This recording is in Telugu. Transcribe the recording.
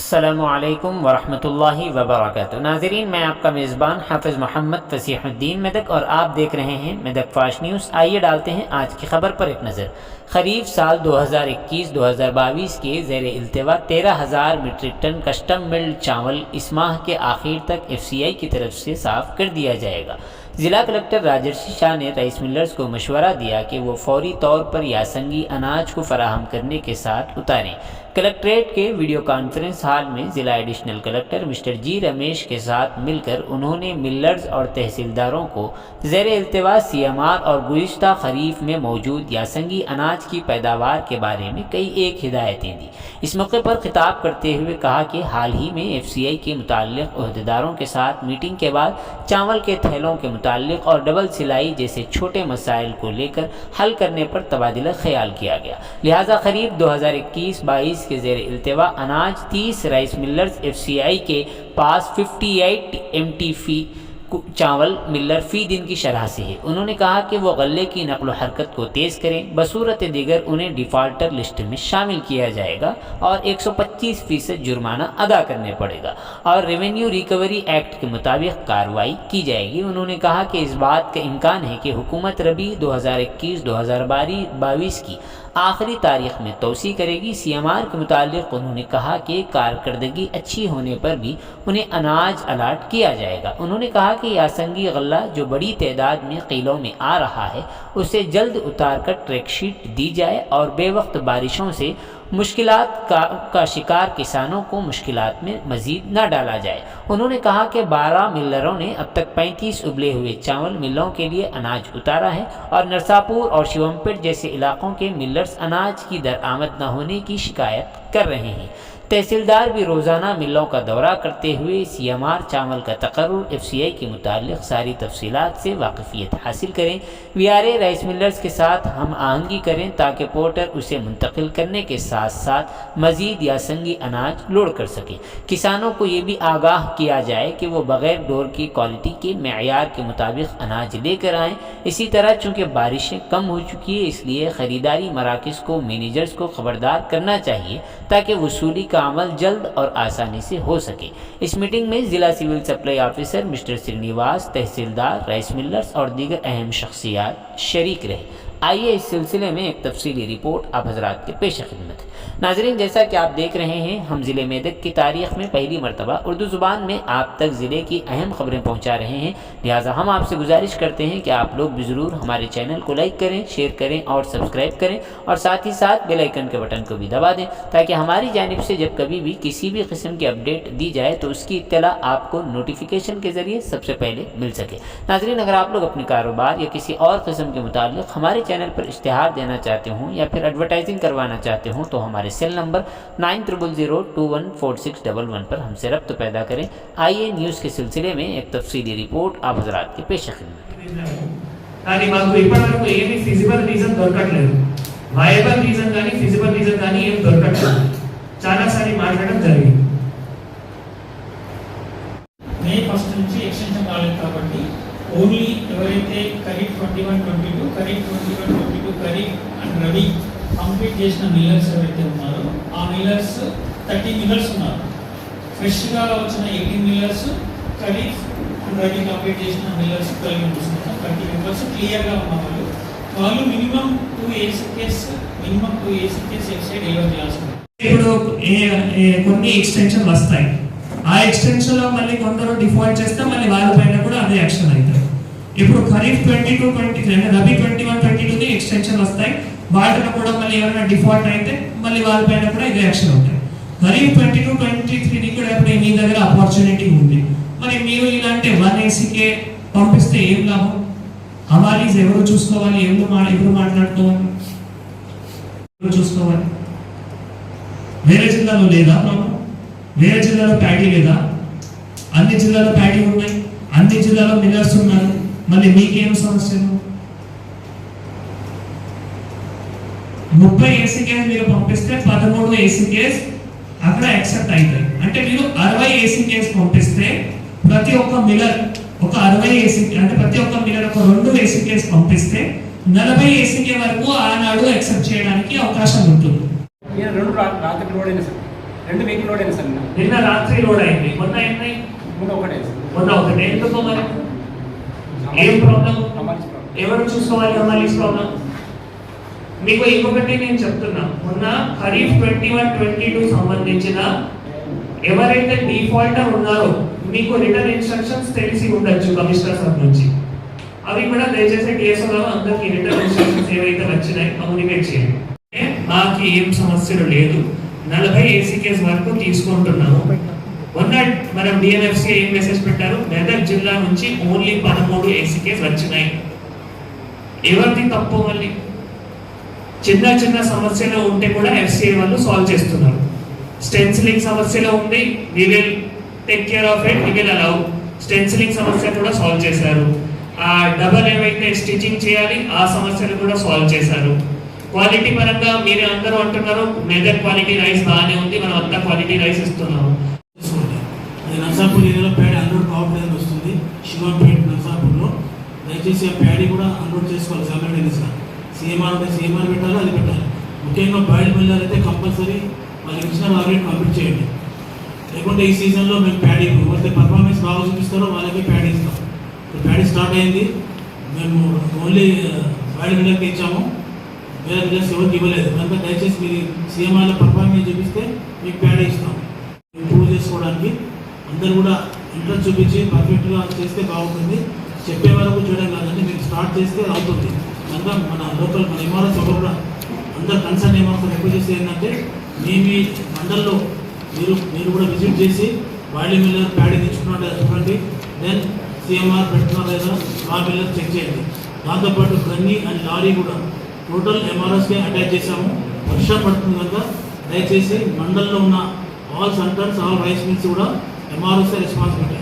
अस्सलामुअलैकुम वरहमतुल्लाहि वबरकातुहू। नाज़रीन, मैं आपका मेज़बान हाफ़िज़ मोहम्मद फ़सीहुद्दीन मेदक और आप देख रहे हैं मेदक फास्ट न्यूज़। आइए डालते हैं आज की खबर पर एक नज़र। खरीफ साल 2021-2022 के ज़ेर इल्तिवा 13,000 मीट्रिक टन कस्टम मिल्ड चावल इस माह के आखिर तक FCI की तरफ से साफ़ कर दिया जाएगा। ज़िला कलेक्टर राजर्षि शाह ने राइस मिलर्स को मशवरा दिया कि वो फौरी तौर पर यासंगी अनाज को फराहम करने के साथ उतारें। कलेक्ट्रेट के वीडियो कॉन्फ्रेंस हॉल में ज़िला एडिशनल कलेक्टर मिस्टर जी रमेश के साथ मिलकर उन्होंने मिलर्स और तहसीलदारों को ज़ेर इल्तिवा CMR और गुज़िश्ता खरीफ में मौजूद यासंगी अनाज की पैदावार के बारे में कई एक हिदायतें दी। इस मौके पर खिताब करते हुए कहा कि हाल ही में FCI के मुताल्लिक़ ओहदेदारों के साथ मीटिंग के बाद चावल के थैलों के मुताल्लिक़ और डबल सिलाई जैसे छोटे मसाइल को लेकर हल करने पर तबादला ख्याल किया गया। लिहाजा खरीफ 2021-22 के ज़ेर इल्तिवा अनाज 30 राइस मिलर्स FCI के पास 58 MT फी चावल मिलर फ़ी दिन की शरह से है। उन्होंने कहा कि वो गल्ले की नकल हरकत को तेज़ करें, बसूरत दीगर उन्हें डिफ़ाल्टर लिस्ट में शामिल किया जाएगा और 125% जुर्माना अदा करने पड़ेगा और रेवेन्यू रिकवरी एक्ट के मुताबिक कार्रवाई की जाएगी। उन्होंने कहा कि इस बात का इम्कान है कि हुकूमत रबी 2021-2022 की आखिरी तारीख में तोसी करेगी। CMR के मुतालिक उन्होंने कहा कि कारकर्दगी अच्छी होने पर भी उन्हें अनाज अलाट किया जाएगा। उन्होंने कहा कि यासंगी गल्ला जो बड़ी तादाद में कीलों में आ रहा है उसे जल्द उतार कर ट्रैक शीट दी जाए और बेवक्त बारिशों से मुश्किलात का शिकार किसानों को मुश्किलात में मज़ीद न डाला जाए। उन्होंने कहा कि 12 मिलरों ने अब तक 35 उबले हुए चावल मिलों के लिए अनाज उतारा है और नरसापुर और शिवमपेट जैसे इलाकों के मिलर्स अनाज की दरआमद न होने की शिकायत कर रहे हैं। तहसीलदार भी रोज़ाना मिलों का दौरा करते हुए CMR चावल का तकर्रुर FCI के मुताल्लिक़ सारी तफसीलात से वाकफ़ियत हासिल करें। VRA राइस मिलर्स के साथ हम आहंगी करें ताकि पोर्टर उसे मुंतकिल करने के साथ साथ मज़ीद यासंगी अनाज लोड कर सकें। किसानों को ये भी आगाह किया जाए कि वो बग़ैर डोर की क्वालिटी के मेयार के मुताबिक अनाज लेकर आएँ। इसी तरह चूँकि बारिशें कम हो चुकी है इसलिए ख़रीदारी मराकज़ को मैनेजर्स को ख़बरदार करना चाहिए ताकि वसूली का अमल जल्द और आसानी से हो सके। इस मीटिंग में ज़िला civil supply officer mister Srinivas, tehsildar, rice millers और दीगर अहम शख्सियात शरीक रहे। आइए इस सिलसिले में एक तफसीली रिपोर्ट आप हजरात के पेश खिदमत है। नाज़रीन, जैसा कि आप देख रहे हैं हम ज़िले मेदक की तारीख़ में पहली मरतबा उर्दू ज़ुबान में आप तक ज़िले की अहम ख़बरें पहुँचा रहे हैं। लिहाजा हम आपसे गुजारिश करते हैं कि आप लोग भी ज़रूर हमारे चैनल को लाइक करें, शेयर करें और सब्सक्राइब करें और साथ ही साथ बेल आइकन के बटन को भी दबा दें ताकि हमारी जानिब से जब कभी भी किसी भी किस्म की अपडेट दी जाए तो उसकी इत्तला आपको नोटिफिकेशन के ज़रिए सबसे पहले मिल सके। नाज़रीन, अगर आप लोग अपने कारोबार या किसी और किस्म के मुताल्लिक़ हमारे चैनल पर इश्तिहार देना चाहते हों या फिर एडवर्टाइजिंग करवाना चाहते हों तो हमारे सेल नंबर 9000214611 पर हमसे रब्त पैदा करें। आइए न्यूज़ के सिलसिले में एक तफसीली रिपोर्ट आप हजरात के पेश खिदमत। కానీ మాకు ఇప్పటివరకు ఏమీ ఫిజిబుల్ రీజన్ దొరకట్లేదు, వయబుల్ రీజన్ కానీ ఫిజిబుల్ రీజన్ కానీ ఏం దొరకట్లేదు. చాలాసారి మాట్లాడడం జరిగింది. మే ఫస్ట్ నుంచి ఎక్స్టెన్షన్ రాలేదు కాబట్టి ఓన్లీ ఎవరైతే ఖరీఫ్ 21-22, ఖరీఫ్ 21-22, ఖరీఫ్ అండ్ రబీ కంప్లీట్ చేసిన మిల్లర్స్ ఎవరైతే ఉన్నారో ఆ మిల్లర్స్ 30 మిల్లర్స్ ఉన్నారు. ఫ్రెష్గా వచ్చిన 18 millers, kharif and rabi complete చేసిన మిల్లర్స్ 12 మెంబర్స్ ఉన్నారు. 30 మెంబర్స్ క్లియర్గా ఉన్న వాళ్ళు మినిమం 2 ACKs ఎక్సైడ్ డెలివర్ చేయాల్సింది. ఇప్పుడు కొన్ని ఎక్స్టెన్షన్ వస్తాయి. ఆ ఎక్స్టెన్షన్ లో మళ్ళీ కొందరు డిఫాల్ట్ చేస్తే మళ్ళీ వాళ్ళ పైన కూడా అదే యాక్షన్ అవుతుంది. ఇప్పుడు ఖరీఫ్ 22-23 అంటే రబీ 21-22 ఎక్స్టెన్షన్ వస్తాయి. వాటిలో కూడా మళ్ళీ ఎవరైనా డిఫాల్ట్ అయితే మళ్ళీ వాళ్ళ పైన కూడా ఇదే యాక్షన్ అవుతాయి. ఖరీఫ్ 22-23 కూడా ఇప్పుడు మీ దగ్గర ఆపర్చునిటీ ఉంది. మరి మీరు ఇలాంటి 1 ACK పంపిస్తే ఏం లాభం? హమాలీస్ ఎవరు చూసుకోవాలి? ఎవరు మాట్లాడుకోవాలి? ఎవరు చూసుకోవాలి? వేరే జిల్లాలో లేదా ప్రాబ్లం? వేరే జిల్లాలో ప్యాడీ లేదా? అన్ని జిల్లాలో ప్యాడీ ఉన్నాయి, అన్ని జిల్లాలో మిల్లర్స్ ఉన్నారు. మళ్ళీ మీకేం సమస్యలు? 30 ACKs మీరు పంపిస్తే 13 ACKs అక్కడ యాక్సెప్ట్ అవుతాయి. అంటే మీరు 60 ACKs పంపిస్తే ప్రతి ఒక్క మిల్లర్ ఒక 60 ACK అంటే ప్రతి ఒక్క మిల్లర్ ఒక 2 ACKs పంపిస్తే 40 ACK వరకు ఆనాడు యాక్సెప్ట్ చేయడానికి అవకాశం ఉంటుంది. 2 వెహికల్ లోడ్ అయింది సార్ నిన్న రాత్రి లోడ్ అయింది, మొన్న ఎన్ని? ముందు ఒకటే సార్. మొన్న ఒకటి. ఎందుకు మరి? ఏం ప్రాబ్లం? హమాలీస్ ప్రాబ్లం. ఎవరు చూసుకోవాలి హమాలీస్ ప్రాబ్లం? మీకు ఇంకొకటి నేను చెప్తున్నా, మొన్న ఖరీఫ్ 21-22 సంబంధించిన ఎవరైతే డిఫాల్టర్ ఉన్నారో మీకు రిటర్న్ ఇన్స్ట్రక్షన్స్ తెలిసి ఉండొచ్చు కమిషనర్ సార్ నుంచి. అవి కూడా దయచేసి కేసులో అందరికి రిటర్న్ ఇన్స్ట్రక్షన్స్ ఏవైతే వచ్చినాయి కమ్యూనికేట్ చేయండి. మాకు ఏం సమస్యలు లేదు, 40 ఏసీ కేసు వరకు తీసుకుంటున్నాము. మొన్న మనం డిఎన్ఎఫ్సి ఏం మెసేజ్ పెట్టారు, మెదక్ జిల్లా నుంచి ఓన్లీ 13 ఏసీ కేసు వచ్చినాయి. ఎవరిది తప్పు? మళ్ళీ చిన్న చిన్న సమస్యలు ఉంటే కూడా ఎఫ్సిఐ వాళ్ళు సాల్వ్ చేస్తున్నారు. స్టెన్సిలింగ్ సమస్యలో ఉంది, we will take care of it, we will allow. Stencilling సమస్య కూడా సాల్వ్ చేశారు. ఆ డబల్ ఏవైతే స్టిచింగ్ చేయాలి ఆ సమస్యలు కూడా సాల్వ్ చేశారు. క్వాలిటీ పరంగా మీరు అందరూ అంటున్నారు మెదక్ క్వాలిటీ రైస్ బాగానే ఉంది, మనం అంతా క్వాలిటీ రైస్ ఇస్తున్నాము. అది నర్సాపూర్ ఏరియాలో ప్యాడీ అన్లోడ్ కావట్లేదని వస్తుంది. శివంపేట నర్సాపూర్లో దయచేసి ఆ ప్యాడీ కూడా అన్లోడ్ చేసుకోవాలి. సైమల్టేనియస్గా సీఎంఆర్ ఉంటే సీఎంఆర్ పెట్టాలి, అది పెట్టాలి. ముఖ్యంగా బాయిల్ మిల్లర్ అయితే కంపల్సరీ వాళ్ళకి ఇచ్చిన టార్గెట్ కంప్లీట్ చేయండి. లేకుంటే ఈ సీజన్లో మేము ప్యాడీ ఎవరైతే పర్ఫార్మెన్స్ బాగా చూపిస్తారో వాళ్ళకి ప్యాడీ ఇస్తాం. ఇప్పుడు ప్యాడీ స్టార్ట్ అయింది, మేము ఓన్లీ బాయిల్ మిల్లర్కి ఇచ్చాము, వేరే మిల్లర్స్ ఎవరికి ఇవ్వలేదు. కనుక దయచేసి మీరు సీఎంఆర్లో పర్ఫార్మెన్స్ చూపిస్తే మీకు ప్యాడీ ఇస్తాం. ఇంప్రూవ్ చేసుకోవడానికి అందరూ కూడా ఇంట్రెస్ట్ చూపించి పర్ఫెక్ట్గా చేస్తే బాగుంటుంది. చెప్పే వరకు చేయడం కాదండి, మీరు స్టార్ట్ చేస్తే అవుతుంది. కనుక మన లోకల్ మన ఎంఆర్ఎస్ ఎవరు కూడా అందరు కన్సర్న్ ఎంఆర్ఎస్ రిక్వెస్ట్ చేస్తే ఏంటంటే మీ మండల్లో మీరు కూడా విజిట్ చేసి బాయిల్ మిల్లర్ ప్యాడీ తెచ్చుకున్నట్టు చూడండి. దెన్ సీఎంఆర్ పెట్టుకున్నారు లేదా ఆ మిల్లర్ చెక్ చేయండి. దాంతోపాటు గన్నీ అండ్ లారీ కూడా టోటల్ ఎంఆర్ఎస్కి అటాచ్ చేశాము. వర్షం పడుతుంది కనుక దయచేసి మండల్లో ఉన్న all centres all rice mills కూడా ఎంఆర్ఎస్ రెస్పాన్సిబిలిటీ.